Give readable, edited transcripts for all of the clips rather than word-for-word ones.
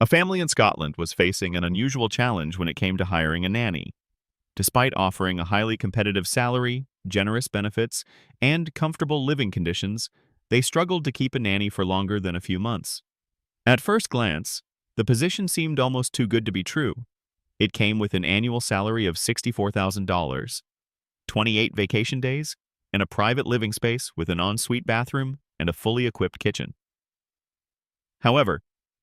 A family in Scotland was facing an unusual challenge when it came to hiring a nanny. Despite offering a highly competitive salary, generous benefits, and comfortable living conditions, they struggled to keep a nanny for longer than a few months. At first glance, the position seemed almost too good to be true. It came with an annual salary of $64,000, 28 vacation days, and a private living space with an ensuite bathroom and a fully equipped kitchen. However,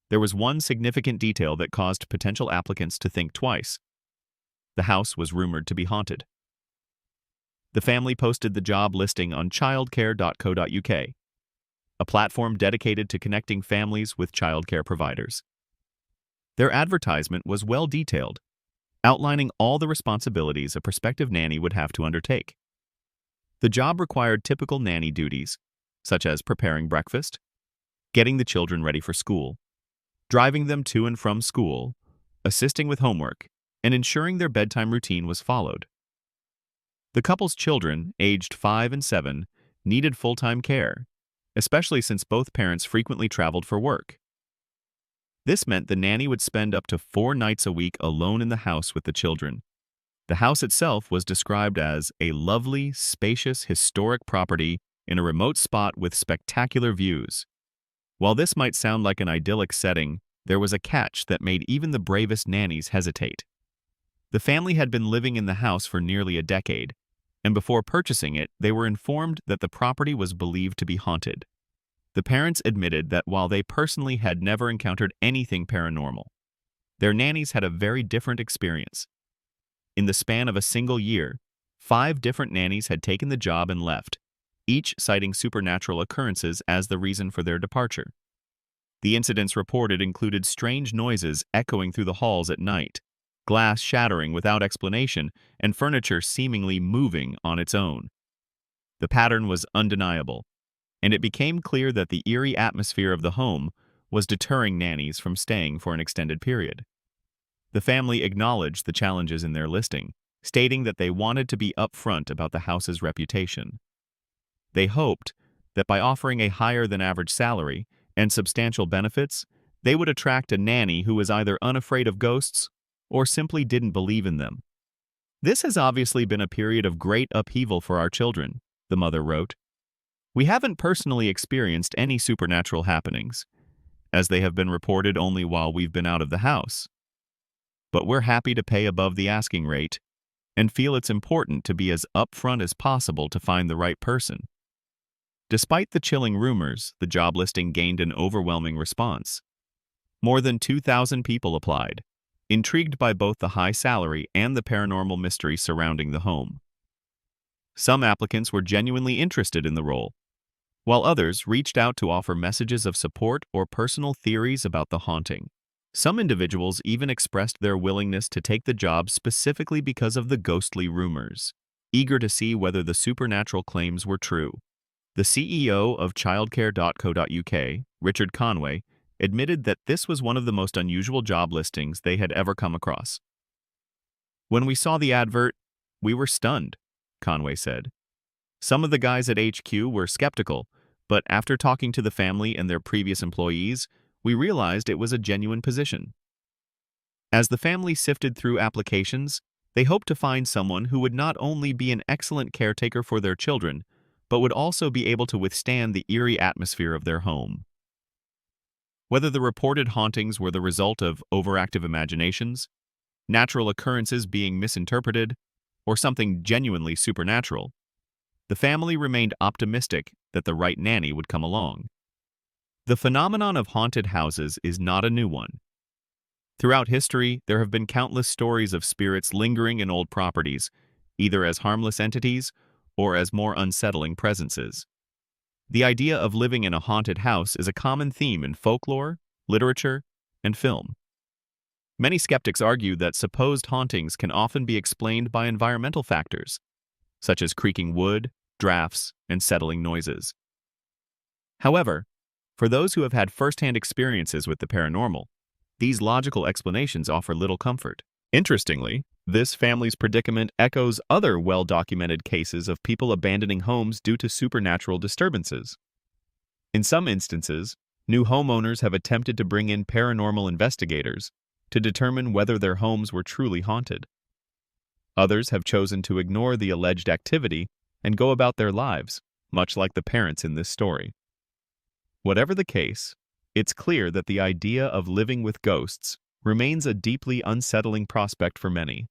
there was one significant detail that caused potential applicants to think twice. The house was rumored to be haunted. The family posted the job listing on childcare.co.uk, a platform dedicated to connecting families with childcare providers. Their advertisement was well detailed, outlining all the responsibilities a prospective nanny would have to undertake. The job required typical nanny duties, such as preparing breakfast, getting the children ready for school, driving them to and from school, assisting with homework, and ensuring their bedtime routine was followed. The couple's children, aged 5 and 7, needed full-time care, especially since both parents frequently traveled for work. This meant the nanny would spend up to 4 nights a week alone in the house with the children. The house itself was described as a lovely, spacious, historic property in a remote spot with spectacular views. While this might sound like an idyllic setting, there was a catch that made even the bravest nannies hesitate. The family had been living in the house for nearly a decade, and before purchasing it, they were informed that the property was believed to be haunted. The parents admitted that while they personally had never encountered anything paranormal, their nannies had a very different experience. In the span of a single year, 5 different nannies had taken the job and left, each citing supernatural occurrences as the reason for their departure. The incidents reported included strange noises echoing through the halls at night, glass shattering without explanation, and furniture seemingly moving on its own. The pattern was undeniable, and it became clear that the eerie atmosphere of the home was deterring nannies from staying for an extended period. The family acknowledged the challenges in their listing, stating that they wanted to be upfront about the house's reputation. They hoped that by offering a higher-than-average salary and substantial benefits, they would attract a nanny who was either unafraid of ghosts or simply didn't believe in them. "This has obviously been a period of great upheaval for our children," the mother wrote. "We haven't personally experienced any supernatural happenings, as they have been reported only while we've been out of the house. But we're happy to pay above the asking rate and feel it's important to be as upfront as possible to find the right person." Despite the chilling rumors, the job listing gained an overwhelming response. More than 2,000 people applied, intrigued by both the high salary and the paranormal mystery surrounding the home. Some applicants were genuinely interested in the role, while others reached out to offer messages of support or personal theories about the haunting. Some individuals even expressed their willingness to take the job specifically because of the ghostly rumors, eager to see whether the supernatural claims were true. The CEO of childcare.co.uk, Richard Conway, admitted that this was one of the most unusual job listings they had ever come across. "When we saw the advert, we were stunned," Conway said. "Some of the guys at HQ were skeptical, but after talking to the family and their previous employees, we realized it was a genuine position." As the family sifted through applications, they hoped to find someone who would not only be an excellent caretaker for their children, but would also be able to withstand the eerie atmosphere of their home. Whether the reported hauntings were the result of overactive imaginations, natural occurrences being misinterpreted, or something genuinely supernatural, the family remained optimistic that the right nanny would come along. The phenomenon of haunted houses is not a new one. Throughout history, there have been countless stories of spirits lingering in old properties, either as harmless entities or as more unsettling presences. The idea of living in a haunted house is a common theme in folklore, literature, and film. Many skeptics argue that supposed hauntings can often be explained by environmental factors, such as creaking wood, drafts, and settling noises. However, for those who have had first-hand experiences with the paranormal, these logical explanations offer little comfort. Interestingly, this family's predicament echoes other well-documented cases of people abandoning homes due to supernatural disturbances. In some instances, New homeowners have attempted to bring in paranormal investigators to determine whether their homes were truly haunted. Others have chosen to ignore the alleged activity and go about their lives, much like the parents in this story. Whatever the case, it's clear that the idea of living with ghosts remains a deeply unsettling prospect for many.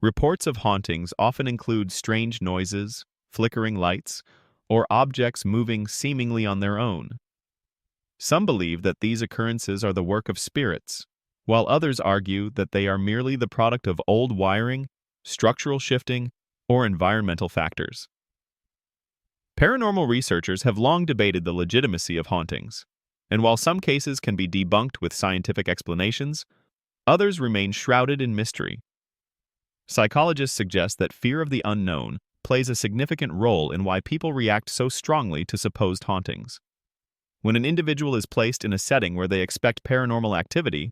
Reports of hauntings often include strange noises, flickering lights, or objects moving seemingly on their own. Some believe that these occurrences are the work of spirits, while others argue that they are merely the product of old wiring, structural shifting, or environmental factors. Paranormal researchers have long debated the legitimacy of hauntings, and while some cases can be debunked with scientific explanations, others remain shrouded in mystery. Psychologists suggest that fear of the unknown plays a significant role in why people react so strongly to supposed hauntings. When an individual is placed in a setting where they expect paranormal activity,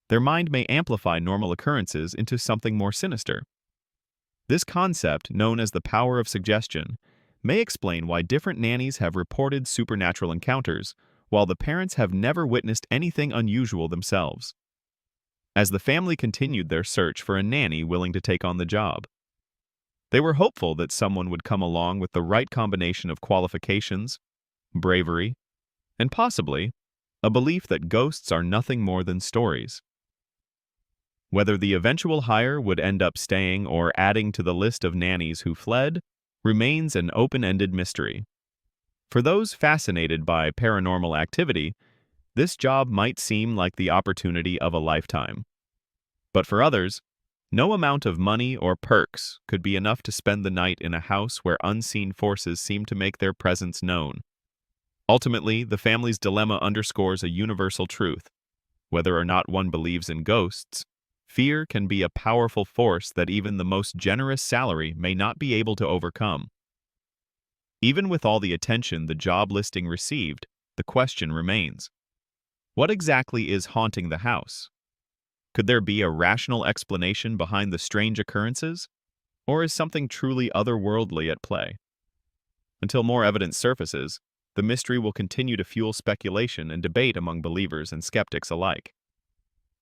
their mind may amplify normal occurrences into something more sinister. This concept, known as the power of suggestion, may explain why different nannies have reported supernatural encounters, while the parents have never witnessed anything unusual themselves. As the family continued their search for a nanny willing to take on the job, they were hopeful that someone would come along with the right combination of qualifications, bravery, and possibly a belief that ghosts are nothing more than stories. Whether the eventual hire would end up staying or adding to the list of nannies who fled remains an open-ended mystery. For those fascinated by paranormal activity, this job might seem like the opportunity of a lifetime. But for others, no amount of money or perks could be enough to spend the night in a house where unseen forces seem to make their presence known. Ultimately, the family's dilemma underscores a universal truth. Whether or not one believes in ghosts, fear can be a powerful force that even the most generous salary may not be able to overcome. Even with all the attention the job listing received, the question remains: what exactly is haunting the house? Could there be a rational explanation behind the strange occurrences, or is something truly otherworldly at play? Until more evidence surfaces, the mystery will continue to fuel speculation and debate among believers and skeptics alike.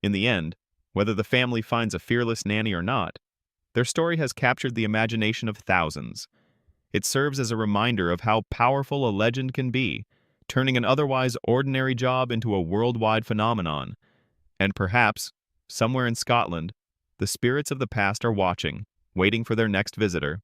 In the end, whether the family finds a fearless nanny or not, their story has captured the imagination of thousands. It serves as a reminder of how powerful a legend can be, turning an otherwise ordinary job into a worldwide phenomenon. And perhaps, somewhere in Scotland, the spirits of the past are watching, waiting for their next visitor.